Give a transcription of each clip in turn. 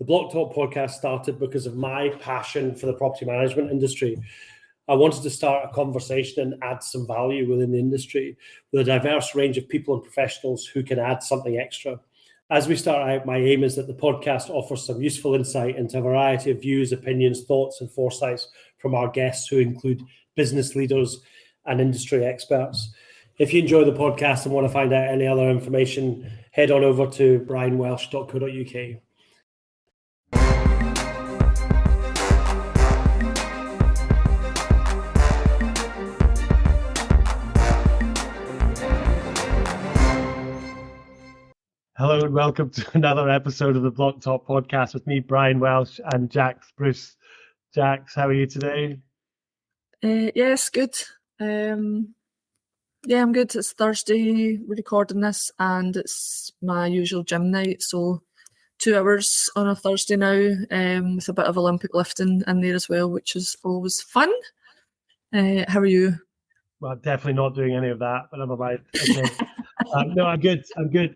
The Blocktalk podcast started because of my passion for the property management industry. I wanted to start a conversation and add some value within the industry with a diverse range of people and professionals who can add something extra. As we start out, my aim is that the podcast offers some useful insight into a variety of views, opinions, thoughts, and foresights from our guests, who include business leaders and industry experts. If you enjoy the podcast and want to find out any other information, head on over to brianwelsh.co.uk. Hello and welcome to another episode of the Blocktalk podcast with me, Brian Welsh, and Jax Bruce. Jax, how are you today? Yes, good. I'm good. It's Thursday, we're recording this, and it's my usual gym night, so 2 hours on a Thursday now, with a bit of Olympic lifting in there as well, which is always fun. How are you? Well, definitely not doing any of that, but never mind. Okay. No, I'm good.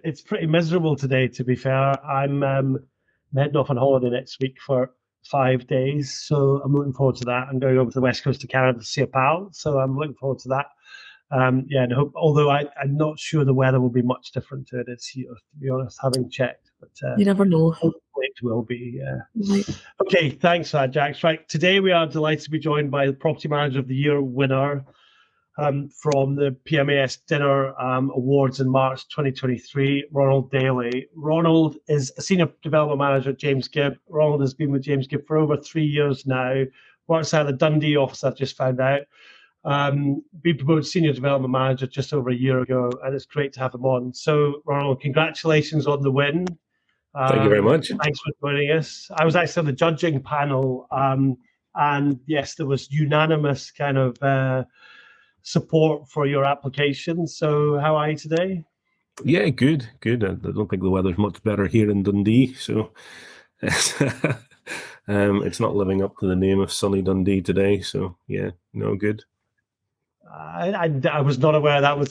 It's pretty miserable today, to be fair. I'm heading off on holiday next week for 5 days, so I'm looking forward to that. I'm going over to the west coast of Canada to see a pal, so I'm looking forward to that. Although I'm not sure the weather will be much different to it this year, to be honest, having checked. But you never know. Hopefully it will be. Right. Okay, thanks for that, Jax. Right, today we are delighted to be joined by the Property Manager of the Year winner from the PMAS Dinner Awards in March 2023, Ronald Dalley. Ronald is a Senior Development Manager at James Gibb. Ronald has been with James Gibb for over 3 years now, works out of the Dundee office, I've just found out. Been promoted Senior Development Manager just over a year ago, and it's great to have him on. So, Ronald, congratulations on the win. Thank you very much. Thanks for joining us. I was actually on the judging panel, and yes, there was unanimous kind of support for your application. So how are you today? Yeah, good. I don't think the weather's much better here in Dundee, so it's not living up to the name of sunny Dundee today. So yeah, no, good. I was not aware that was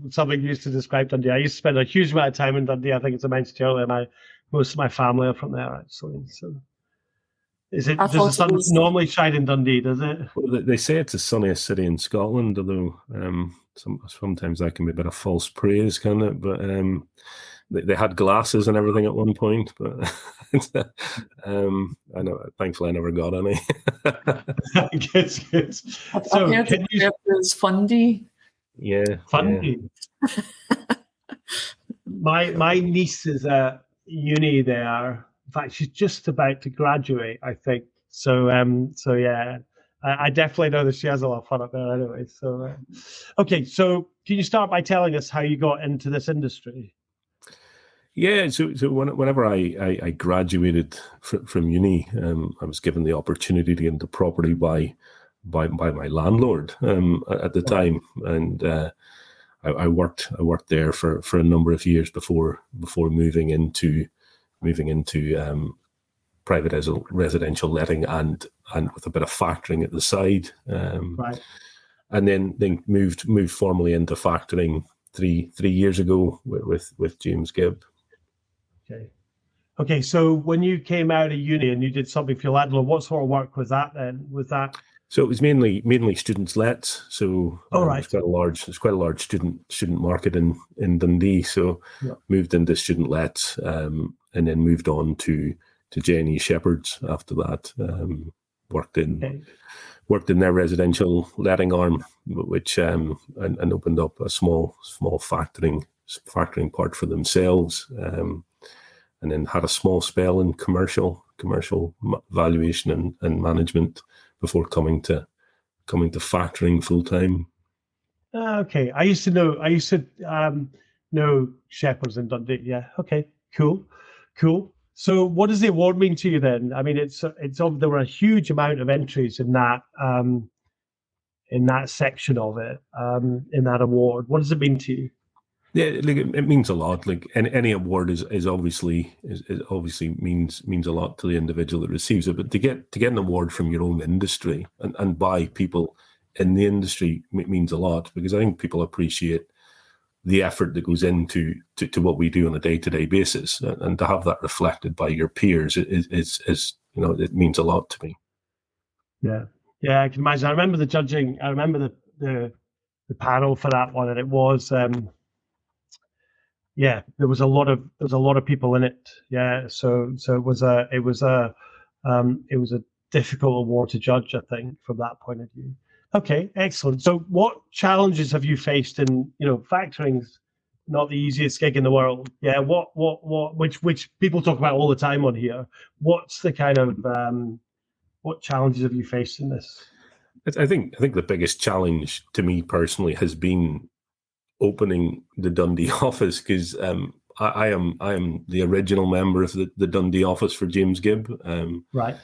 something used to describe Dundee. I used to spend a huge amount of time in Dundee. I think it's a mentioned earlier. Most of my family are from there, actually. So. Does the sun normally shine in Dundee, does it? Well, they say it's the sunniest city in Scotland, although sometimes that can be a bit of false praise, can it? But they had glasses and everything at one point, but I know. Thankfully, I never got any. Good. So, it's Fundy. Yeah, Fundy. Yeah. My niece is at uni there. In fact, she's just about to graduate, I think. So yeah, I definitely know that she has a lot of fun up there anyway. So, okay. So can you start by telling us how you got into this industry? Yeah. So whenever I graduated from uni, I was given the opportunity to get into property by my landlord at the time, and I worked there for a number of years before moving into private residential letting and with a bit of factoring at the side, right. And then moved formally into factoring three years ago with James Gibb. Okay. So when you came out of uni and you did something for your landlord, what sort of work was that then? So it was mainly students lets. So right. It's quite a large student market in Dundee. So yeah. Moved into student lets, and then moved on to J&E Shepherds after that. Worked in their residential letting arm, which and opened up a small factoring part for themselves, and then had a small spell in commercial valuation and management before coming to factoring full time. Okay, I used to know Shepherds in Dundee. Yeah. Okay. Cool. So, what does the award mean to you then? I mean, there were a huge amount of entries in that section of it, in that award. What does it mean to you? Yeah, it means a lot. Like any award is obviously means a lot to the individual that receives it. But to get an award from your own industry and by people in the industry means a lot, because I think people appreciate the effort that goes into to what we do on a day-to-day basis, and to have that reflected by your peers is it means a lot to me. Yeah, I can imagine. I remember the judging. I remember the panel for that one, and it was there was a lot of people in it. Yeah, so it was a difficult award to judge, I think, from that point of view. Okay, excellent. So what challenges have you faced in, factoring's not the easiest gig in the world. Yeah, which people talk about all the time on here. What's the kind of what challenges have you faced in this? I think the biggest challenge to me personally has been opening the Dundee office, because I am the original member of the Dundee office for James Gibb. Right.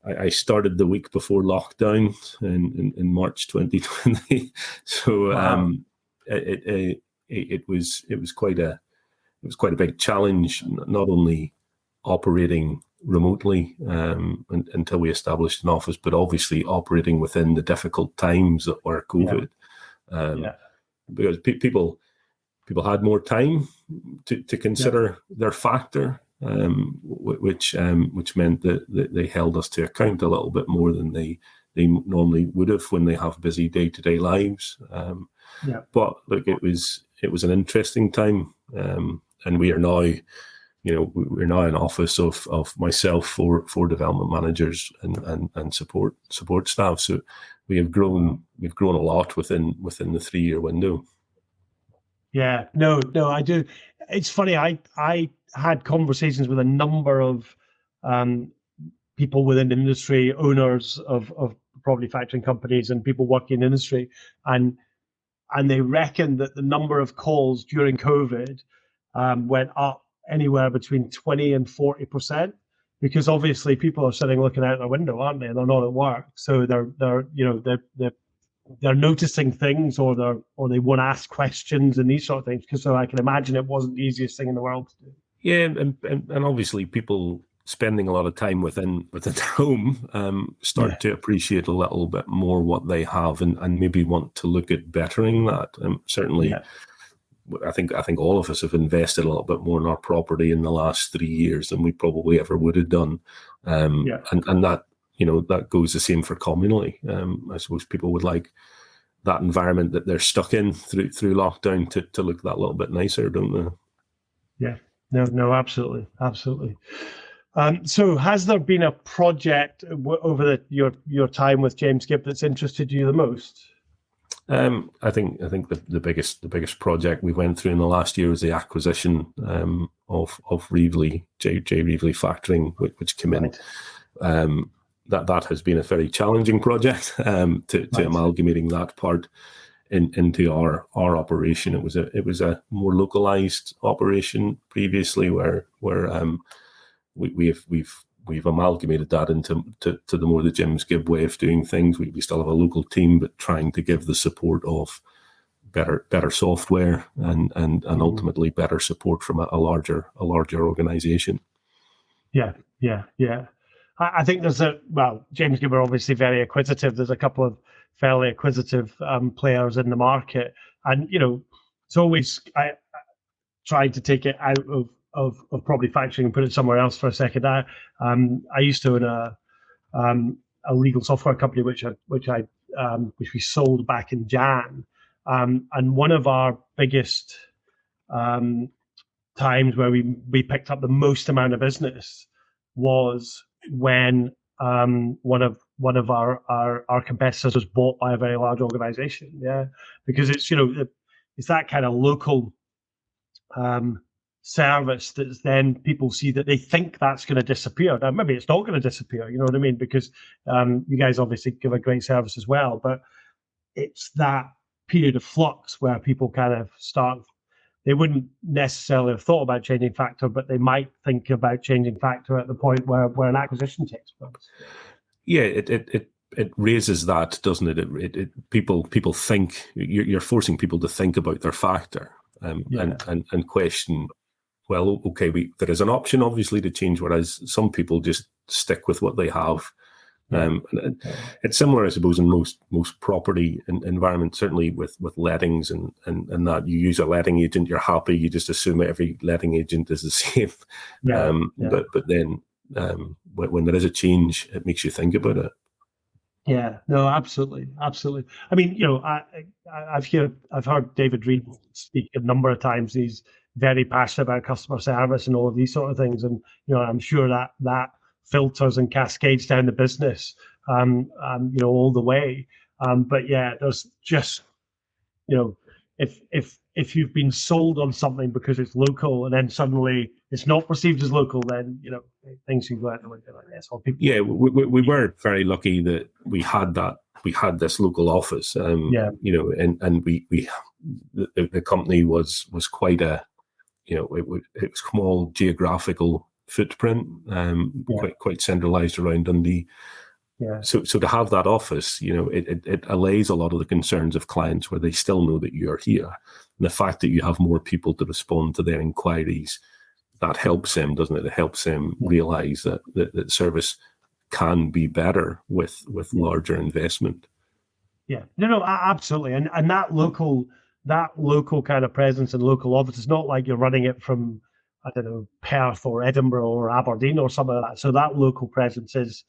I started the week before lockdown in March 2020. So wow. It was quite a big challenge, not only operating remotely until we established an office, but obviously operating within the difficult times that were COVID. Because people had more time to consider their factor, which meant that they held us to account a little bit more than they normally would have when they have busy day-to-day lives. But look, it was an interesting time, and we are now, we're now an office of myself, four development managers and support staff. So we have grown. We've grown a lot within the 3-year window. Yeah, no, I do. It's funny. I had conversations with a number of people within the industry, owners of property factoring companies, and people working in the industry, and they reckon that the number of calls during COVID went up anywhere between 20 and 40%, because obviously people are sitting looking out their window, aren't they? And they're not at work, so they're noticing things, or they want to ask questions and these sort of things. Because so I can imagine it wasn't the easiest thing in the world to do. Yeah, and obviously people spending a lot of time within their home start to appreciate a little bit more what they have, and maybe want to look at bettering that. Certainly. Yeah. I think all of us have invested a little bit more in our property in the last 3 years than we probably ever would have done, and that that goes the same for communally. I suppose people would like that environment that they're stuck in through lockdown to look that little bit nicer, don't they? Yeah, no, absolutely. So, has there been a project over your time with James Gibb that's interested you the most? I think the biggest project we went through in the last year was the acquisition of Reevely, J Reevely Factoring, which came in. That has been a very challenging project to amalgamating that part into our operation. It was a more localized operation previously, where we've amalgamated that into the James Gibb way of doing things. We still have a local team, but trying to give the support of better software and ultimately better support from a larger organization. Yeah. I think James Gibb are obviously very acquisitive. There's a couple of fairly acquisitive players in the market, and it's always I tried to take it out of property factoring and put it somewhere else for a second. I used to own a legal software company which we sold back in Jan, and one of our biggest times where we picked up the most amount of business was when one of our competitors was bought by a very large organization. Yeah, because it's it's that kind of local service that then people see that they think that's going to disappear. Now, maybe it's not going to disappear, you know what I mean? Because you guys obviously give a great service as well, but it's that period of flux where people kind of start, they wouldn't necessarily have thought about changing factor, but they might think about changing factor at the point where an acquisition takes place. Yeah, it raises that, doesn't it? It people think, you're forcing people to think about their factor and question, well, okay, there is an option obviously to change, whereas some people just stick with what they have It's similar, I suppose, in most property environments, certainly with lettings and that you use a letting agent, you're happy, you just assume every letting agent is the same. But then when there is a change, it makes you think about it. Yeah, no, absolutely. I mean, I've heard David Reed speak a number of times. He's very passionate about customer service and all of these sort of things, and I'm sure that filters and cascades down the business, all the way. But yeah, there's just, if you've been sold on something because it's local and then suddenly it's not perceived as local, then things can go out the window like this. Yeah, we were very lucky that we had this local office. And the company was quite a, it was small geographical footprint, quite centralized around Dundee. Yeah. So to have that office, it allays a lot of the concerns of clients where they still know that you are here. And the fact that you have more people to respond to their inquiries, that helps them, doesn't it? It helps them realize that service can be better with larger investment. Yeah, no, absolutely. And that local kind of presence and local office, it's not like you're running it from, I don't know, Perth or Edinburgh or Aberdeen or something like that. So that local presence is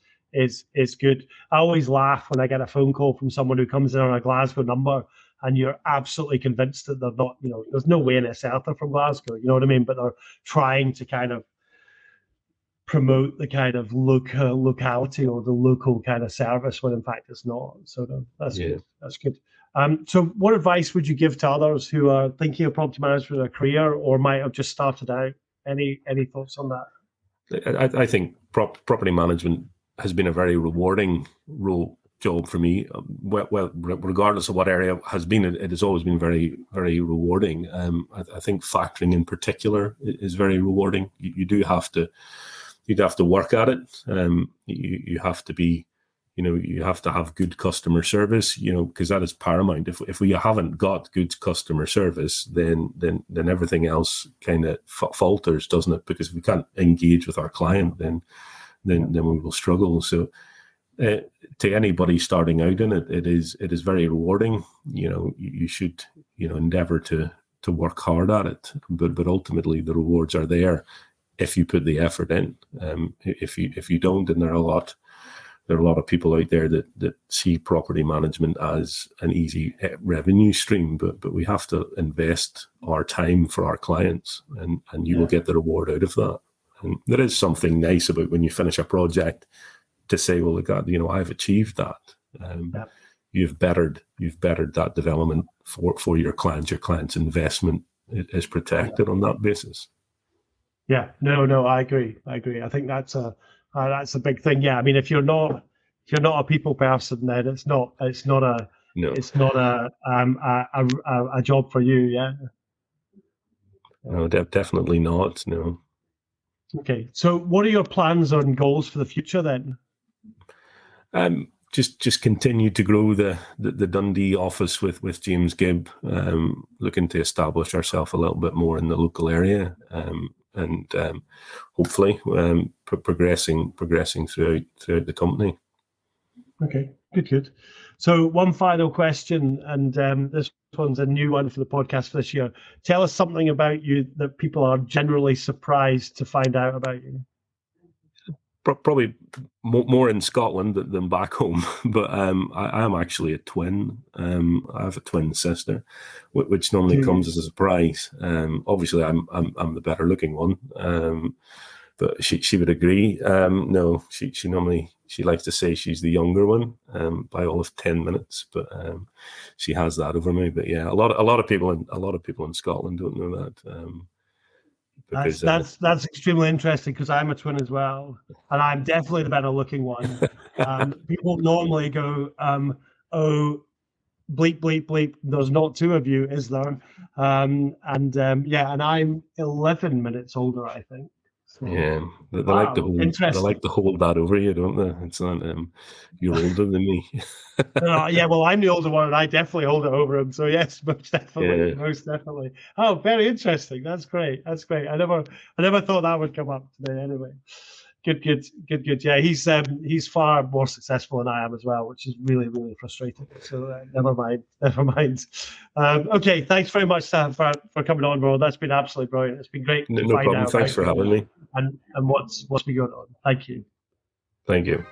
good. I always laugh when I get a phone call from someone who comes in on a Glasgow number and you're absolutely convinced that they're not, there's no way in a South they're from Glasgow, you know what I mean? But they're trying to kind of promote the kind of locality or the local kind of service when in fact it's not. So that's good. That's good. So what advice would you give to others who are thinking of property management as a career or might have just started out? Any thoughts on that? I think property management has been a very rewarding job for me. Well, regardless of what area it has always been very, very rewarding. I think factoring in particular is very rewarding. You do have to work at it. You have to be, you have to have good customer service, because that is paramount. If we haven't got good customer service, then everything else kind of falters, doesn't it? Because if we can't engage with our client, then we will struggle. So to anybody starting out in it, it is very rewarding. You should endeavor to work hard at it, but ultimately the rewards are there if you put the effort in. If you don't, then there are a lot of people out there that see property management as an easy revenue stream, but we have to invest our time for our clients, and you will get the reward out of that. And there is something nice about when you finish a project to say, well, God, I've achieved that. You've bettered that development for your clients. Your client's investment is protected on that basis. Yeah, no, I agree. I think that's a big thing. Yeah, I mean, if you're not a people person, then it's not a job for you. Yeah. No, definitely not. No. Okay, so what are your plans and goals for the future then? Just continue to grow the Dundee office with James Gibb, looking to establish ourselves a little bit more in the local area, and hopefully progressing throughout the company. Okay, good. So one final question, and this one's a new one for the podcast for this year. Tell us something about you that people are generally surprised to find out about you. Probably more in Scotland than back home, but I am actually a twin. I have a twin sister, which normally comes as a surprise. Obviously, I'm the better looking one, but she would agree. No, she likes to say she's the younger one by all of 10 minutes, but she has that over me. But yeah, a lot of people in Scotland don't know that. Because, that's extremely interesting because I'm a twin as well, and I'm definitely the better looking one. People normally go, "Oh, bleep bleep bleep." There's not two of you, is there? And I'm 11 minutes older, I think. So, yeah, they like to hold that over you, don't they? It's not you're older than me. Yeah, well, I'm the older one, and I definitely hold it over him. So yes, most definitely. Oh, very interesting. That's great. I never thought that would come up today. Anyway, Good. Yeah, he's far more successful than I am as well, which is really, really frustrating. So never mind. Okay, thanks very much, Sam, for coming on, Ron. That's been absolutely brilliant. It's been great. No problem. Thanks for having me. And what's been going on. Thank you. Thank you.